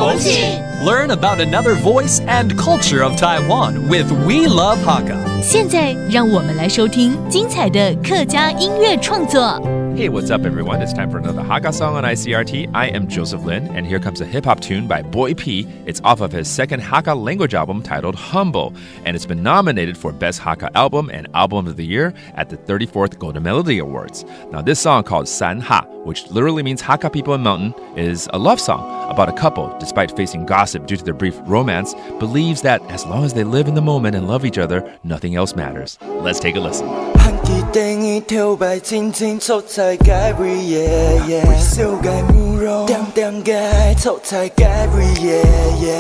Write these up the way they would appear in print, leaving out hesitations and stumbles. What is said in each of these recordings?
风情 Learn about another voice and culture of Taiwan with We Love Hakka. 现在让我们来收听精彩的客家音乐创作。Hey, what's up, everyone? It's time for another Hakka song on ICRT. I am Joseph Lin, and here comes a hip-hop tune by Boiii P. It's off of his second Hakka-language album titled Humble, and it's been nominated for Best Hakka Album and Album of the Year at the 34th Golden Melody Awards. Now, this song called San Ha, which literally means Hakka people in mountain, is a love song about a couple, despite facing gossip due to their brief romance, believes that as long as they live in the moment and love each other, nothing else matters. Let's take a listen. 才改不耶耶，为小改慕容，点点改错才改不耶耶，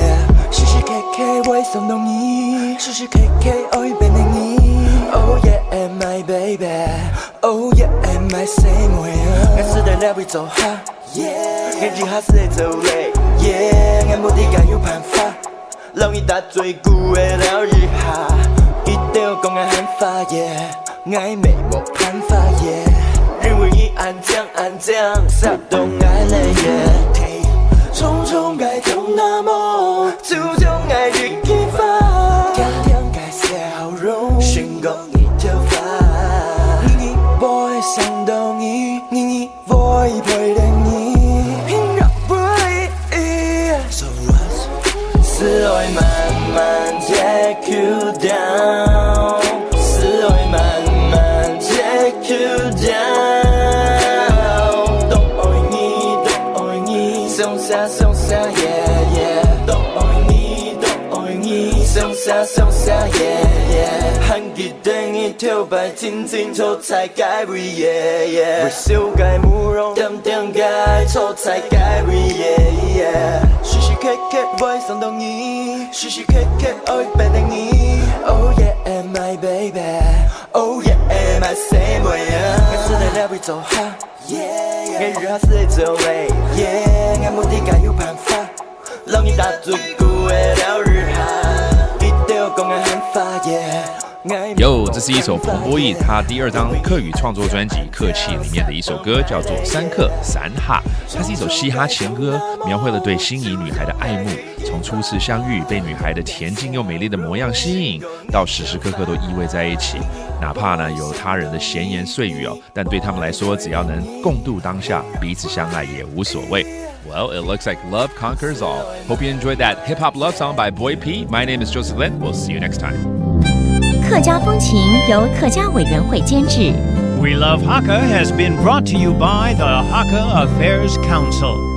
时时刻刻为送动你，时时刻刻爱变成你。Oh yeah, my baby, oh yeah, my same way。俺是在那边走哈，俺只哈是在走嘞，俺目的该有办法，让你打最久的了日哈，一定要讲俺喊法耶，暧昧没办法耶。人为你安将安将，撒动爱泪耶。匆匆改动那么，注重爱的激发，天天改笑容，成功一头发。你我会想到你，你我会陪着你，平常不离。So what？ 是爱慢慢 take you down， 是爱慢慢 take you down。送下耶耶，都爱你，都爱你，送下耶耶，还记得你头摆轻轻错才改不耶耶，为小改慕容，点点改错才改不耶耶，时时刻刻为想到你，时时刻刻爱变成你。Oh yeah, my baby, oh yeah, my same way。我是在那边走哈。俺日哈是在走嘞，俺目的该有办法，让你打最久的了日哈，一定要讲俺喊法耶。Yo， 这是一首彭柏邑他第二张客语创作专辑《客气》里面的一首歌，叫做《山客》散哈。它是一首嘻哈情歌，描绘了对心仪女孩的爱慕，从初次相遇被女孩的恬静又美丽的模样吸引，到时时刻刻都依偎在一起，哪怕呢有他人的闲言碎语哦，但对他们来说，只要能共度当下，彼此相爱也无所谓。Well, it looks like love conquers all. Hope you enjoyed that hip-hop love song by Boiii P. My name is Joseph Lin. We'll see you next time. 客家风情由客家委员会监制。We Love Hakka has been brought to you by the Hakka Affairs Council.